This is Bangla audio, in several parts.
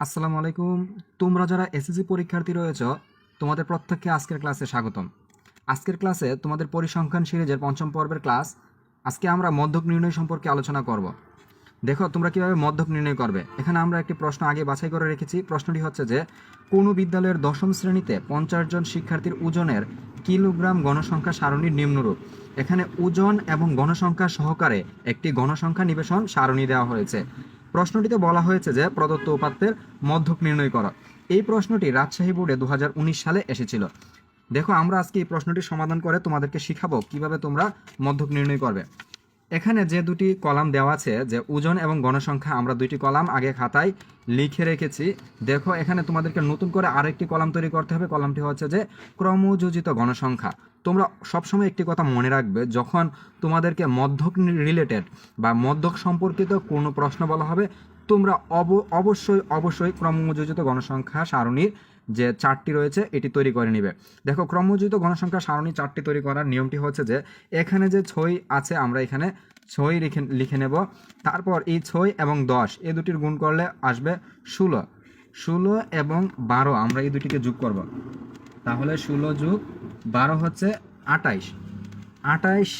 আসসালামু আলাইকুম। তোমরা যারা এসএসসি পরীক্ষার্থী রয়েছ, তোমাদের প্রত্যেককে আজকের ক্লাসে স্বাগতম। আজকের ক্লাসে তোমাদের পরিসংখ্যান সিরিজের পঞ্চম পর্বের ক্লাস। আজকে আমরা মধ্যক নির্ণয় সম্পর্কে আলোচনা করব। দেখো তোমরা কিভাবে মধ্যক নির্ণয় করবে। এখানে আমরা একটি প্রশ্ন আগে বাছাই করে রেখেছি। প্রশ্নটি হচ্ছে যে কোনো বিদ্যালয়ের দশম শ্রেণীতে 50 জন শিক্ষার্থীর ওজনের কিলোগ্রাম গণসংখ্যা সারণীর নিম্নরূপ। এখানে ওজন এবং গণসংখ্যা সহকারে একটি গণসংখ্যা নিবেশন সারণী দেওয়া হয়েছে। প্রশ্নটিতে বলা হয়েছে যে প্রদত্ত উপাত্তের মধ্যক নির্ণয় করো। এই প্রশ্নটি রাজশাহী বোর্ডে 2019 সালে এসেছিল। দেখো আমরা আজকে এই প্রশ্নটি সমাধান করে তোমাদেরকে শিখাবো কিভাবে তোমরা মধ্যক নির্ণয় করবে। এখানে যে দুটি কলাম দেওয়া আছে, যে ওজন এবং গণসংখ্যা, আমরা দুইটি কলাম আগে খাতায় লিখে রেখেছি। দেখো এখানে তোমাদেরকে নতুন করে আরেকটি কলাম তৈরি করতে হবে। কলামটি হচ্ছে যে ক্রমযোজিত গণসংখ্যা। তোমরা সবসময় একটি কথা মনে রাখবে, যখন তোমাদেরকে মধ্যক রিলেটেড বা মধ্যক সম্পর্কিত কোনো প্রশ্ন বলা হবে, তোমরা অবশ্যই ক্রমযোজিত গণসংখ্যা সারণীর যে চার্টটি রয়েছে এটি তৈরি করে নিবে। দেখো ক্রমযোজিত গণসংখ্যা সারণী চার্টটি তৈরি করার নিয়মটি হচ্ছে যে এখানে যে 6 আছে আমরা এখানে 6 লিখে নেব। তারপর এই 6 এবং 10 এই দুটির গুণ করলে আসবে 16। 16 এবং 12 আমরা এই দুটিকে যোগ করব, তাহলে 16 যোগ 12 হচ্ছে 28। 28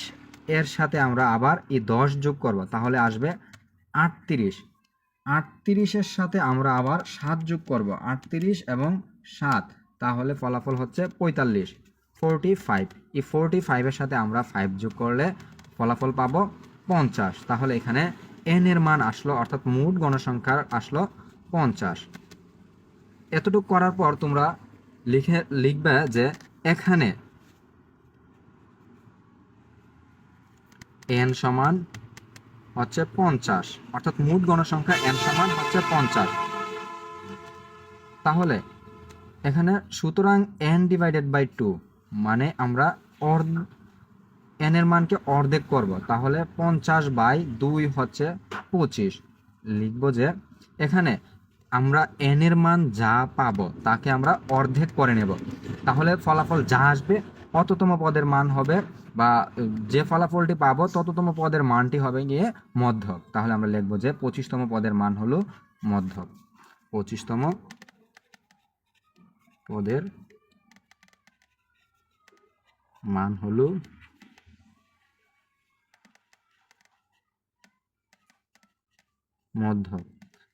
এর সাথে আমরা আবার এই 10 যোগ করব, তাহলে আসবে 38। 38-এর সাথে আমরা আবার 7 যোগ করব, 38 এবং 7, তাহলে ফলাফল হচ্ছে 45, 45। এই 45-এর সাথে আমরা 5 যোগ করলে ফলাফল পাবো 50। তাহলে এখানে n এর মান আসলো, অর্থাৎ মোট গণসংখ্যার আসলো 50। এতটুকু করার পর তোমরা লিখবে যে এখানে n সমান হচ্ছে 50, অর্থাৎ মোট গণসংখ্যা n সমান হচ্ছে 50। তাহলে এখানে সুতরাং n ডিভাইডেড বাই 2, মানে আমরা n এর মানকে অর্ধেক করব, তাহলে 50/2 হচ্ছে 25। লিখব যে এখানে আমরা n এর মান যা পাবো তাকে আমরা অর্ধেক করে নেব, তাহলে ফলাফল যা আসবে অততম পদের মান হবে, বা যে ফলাফলটি পাবো তততম পদের মানটি হবে গিয়ে মধ্যক। তাহলে আমরা লিখব যে 25তম পদের মান হলো মধ্যক। 25তম পদের মান হলো মধ্যক।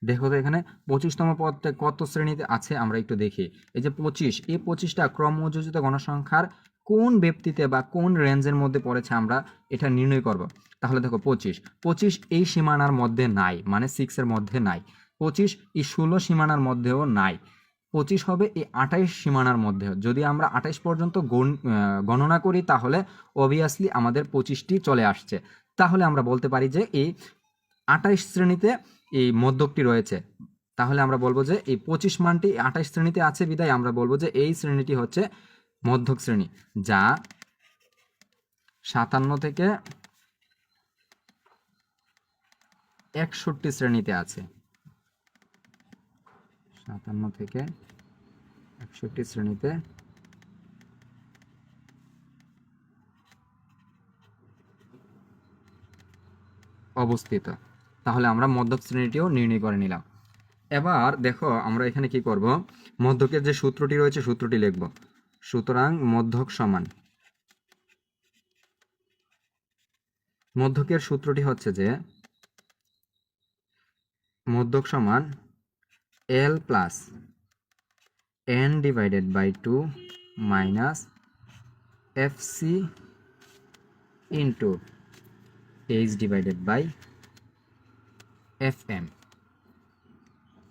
দেখো তো এখানে 25তম পদটা কত শ্রেণীতে আছে আমরা একটু দেখি। এই যে 25, এই 25টা ক্রমযোজিত গণসংখ্যার কোন ব্যক্তিতে বা কোন রেঞ্জের মধ্যে পড়েছে আমরা এটা নির্ণয় করব। তাহলে দেখো 25 এই সীমানার মধ্যে নাই, মানে 6 এর মধ্যে নাই। 25 এই 16 সীমানার মধ্যেও নাই। 25 হবে এই 28 সীমানার মধ্যে। যদি আমরা 28 পর্যন্ত গণনা করি তাহলে অবভিয়াসলি আমাদের 25টি চলে আসছে। তাহলে আমরা বলতে পারি যে এই 28 শ্রেণীতে এই মধ্যকটি রয়েছে। তাহলে আমরা বলবো যে এই 25 মানটি 28 শ্রেণীতে আছে, বিধায় আমরা বলবো যে এই শ্রেণীটি হচ্ছে মধ্যক শ্রেণী, যা 57 থেকে 61 শ্রেণীতে আছে। 57 থেকে 61 শ্রেণীতে অবস্থিত। তাহলে আমরা মধ্যক শ্রেণীটিও নির্ণয় করে নিলাম। এবার দেখো আমরা এখানে কি করব, মধ্যকের যে সূত্রটি রয়েছে সূত্রটি লিখব। সুতরাং মধ্যকের সূত্রটি হচ্ছে যে মধ্যক সমান L plus n divided by 2 minus FC into H divided by FM।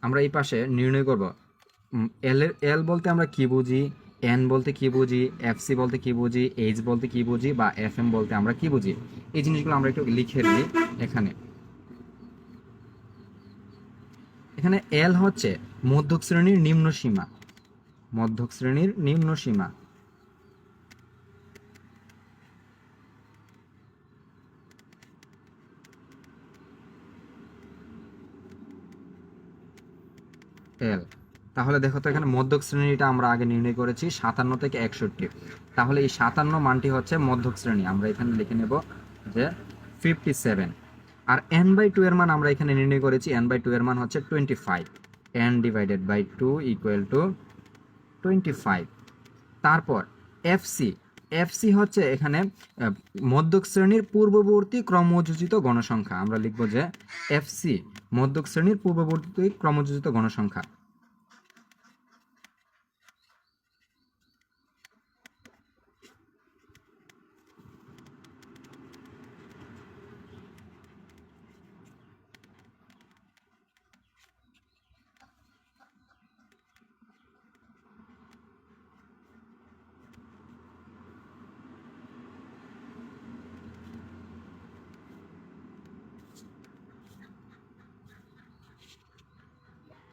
আমরা এই পাশে নির্ণয় করব L বলতে আমরা কি বুঝি, n বলতে কি বুঝি, FC বলতে কি বুঝি, H বলতে কি বুঝি, বা FM বলতে আমরা কি বুঝি। এই জিনিসগুলো আমরা একটু লিখে দিই। এখানে L হচ্ছে মধ্যক শ্রেণীর নিম্ন সীমা, মধ্যক শ্রেণীর নিম্ন সীমা। L, তাহলে দেখো তো এখানে মধ্যক শ্রেণীটা আমরা আগে নির্ণয় করেছি 57 থেকে 61। তাহলে এই 57 মানটি হচ্ছে মধ্যক শ্রেণী, আমরা এখানে লিখে নেব যে 57। আর n/2 এর মান আমরা এখানে নির্ণয় করেছি, n/2 এর মান হচ্ছে 25। n divided by 2 equal to 25। তারপর এফসি, এফসি হচ্ছে এখানে মধ্যক শ্রেণীর পূর্ববর্তী ক্রমযোজিত গণসংখ্যা। আমরা লিখব যে এফসি মধ্যক শ্রেণীর পূর্ববর্তী ক্রমযোজিত গণসংখ্যা।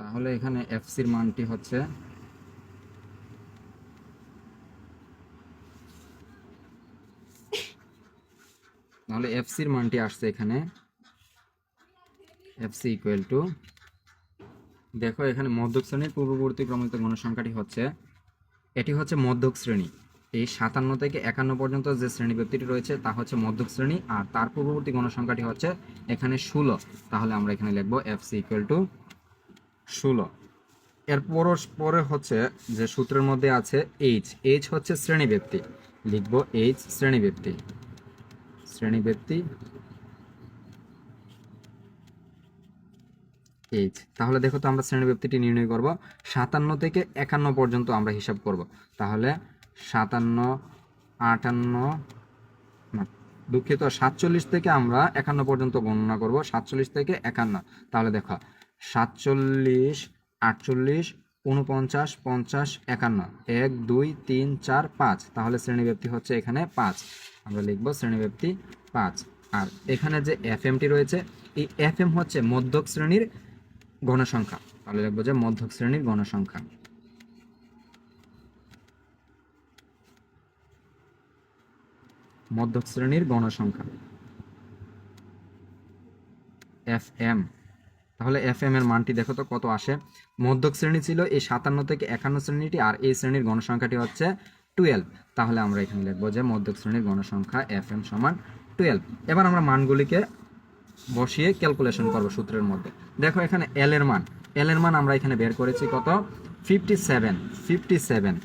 তাহলে এখানে এফসির মানটি হচ্ছে তাহলে এফসির মানটি আসছে এখানে এফসি ইকুয়াল টু, দেখো এখানে মধ্যক শ্রেণীর পূর্ববর্তী ক্রমিত গণসংখ্যাটি হচ্ছে, এটি হচ্ছে মধ্যক শ্রেণী। এই 57 থেকে 51 পর্যন্ত যে শ্রেণী ব্যক্তিটি রয়েছে তা হচ্ছে মধ্যক শ্রেণী, আর তার পূর্ববর্তী গণসংখ্যাটি হচ্ছে এখানে 16। তাহলে আমরা এখানে লিখব এফসি ইকুয়াল টু 16। এর পরে হচ্ছে যে সূত্রের মধ্যে আছে এইচ, এইচ হচ্ছে শ্রেণী ব্যক্তি, লিখব এইচ শ্রেণী ব্যক্তি, শ্রেণী ব্যক্তি এইচ। তাহলে দেখো তো আমরা শ্রেণী ব্যক্তিটি নির্ণয় করব 57 থেকে 51 পর্যন্ত আমরা হিসাব করব। তাহলে 57, 58, দুঃখিত 47 থেকে আমরা 51 পর্যন্ত গণনা করব, 47 থেকে 51। তাহলে দেখো 47, 48, 49, 50, 51, 1 2 3 4 5। তাহলে শ্রেণী ব্যক্তি হচ্ছে এখানে 5, আমরা লিখব শ্রেণী ব্যক্তি 5। আর এখানে যে এফএমটি রয়েছে, এই এফএম হচ্ছে মধ্যক শ্রেণীর গণসংখ্যা। তাহলে লিখব যে মধ্যক শ্রেণীর গণসংখ্যা, মধ্যক শ্রেণীর গণসংখ্যা এফএম। তাহলে এফএম এর মানটি দেখো তো কত আসে। মধ্যক শ্রেণী ছিল এই 57 থেকে 51 শ্রেণীটি, আর এই শ্রেণীর গণসংখ্যাটি হচ্ছে 12। তাহলে আমরা এখানে লিখব যে মধ্যক শ্রেণীর গণসংখ্যা এফএম সমান 12। এবার আমরা মানগুলিকে বসিয়ে ক্যালকুলেশন করব সূত্রের মধ্যে। দেখো এখানে এল এর মান, এল এর মান আমরা এখানে বের করেছি কত, 57, 57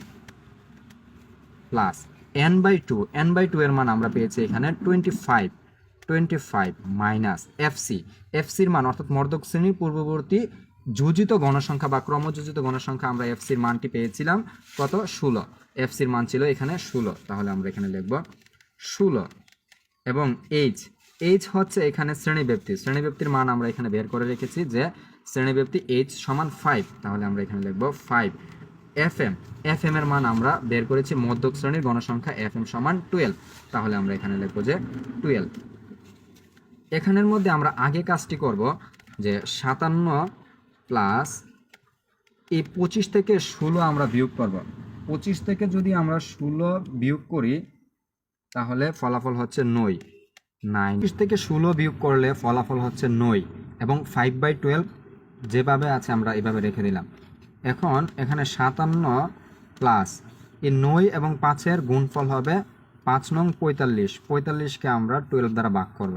প্লাস n/2, n/2 এর মান আমরা পেয়েছি এখানে 25, 25 মাইনাস এফসি, এফসির মান অর্থাৎ মধ্যক শ্রেণীর পূর্ববর্তী যোজিত গণসংখ্যা বা ক্রমযোজিত গণসংখ্যা, আমরা এফসির মানটি পেয়েছিলাম কত, 16। এফসির মান ছিল এখানে 16। তাহলে আমরা এখানে লিখব 16। এবং এইচ, এইচ হচ্ছে এখানে শ্রেণী ব্যক্তি, শ্রেণী ব্যক্তির মান আমরা এখানে বের করে রেখেছি যে শ্রেণী ব্যক্তি এইচ সমান 5। তাহলে আমরা এখানে লিখব 5। এফএম, এফএম এর মান আমরা বের করেছি মধ্যক শ্রেণীর গণসংখ্যা এফএম সমান 12। তাহলে আমরা এখানে লিখব যে 12। এখানের মধ্যে আমরা আগে কাজটি করব যে 57 প্লাস এই 25 থেকে 16 আমরা বিয়োগ করব। 25 থেকে যদি আমরা 16 বিয়োগ করি তাহলে ফলাফল হচ্ছে 9। 25 থেকে 16 বিয়োগ করলে ফলাফল হচ্ছে 9 এবং 5/12 যেভাবে আছে আমরা এভাবে রেখে দিলাম। এখন এখানে 57 প্লাস এই 9 এবং 5-এর গুণফল হবে 5 নং 45, 45কে আমরা 12 দ্বারা ভাগ করব।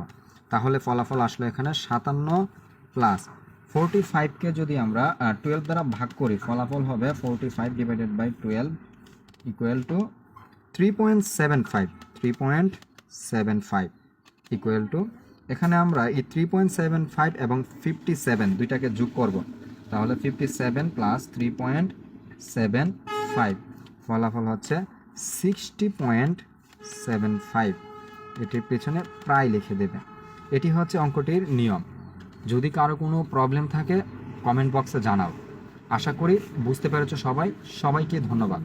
তাহলে ফলাফল আসলে এখানে 57 প্লাস 45কে যদি আমরা 12 দ্বারা ভাগ করি ফলাফল হবে 45 divided by 12 equal to 3.75, 3.75 equal to, এখানে আমরা এই 3.75 এবং 57 দুইটাকে যোগ করব। তাহলে 57 প্লাস 3.75 ফলাফল হচ্ছে 60.75। এটির পেছনে প্রায় লিখে দেবে। এটি হচ্ছে অঙ্কটির নিয়ম। যদি কারো কোনো প্রবলেম থাকে কমেন্ট বক্সে জানাও। আশা করি বুঝতে পেরেছো সবাই। সবাইকে ধন্যবাদ।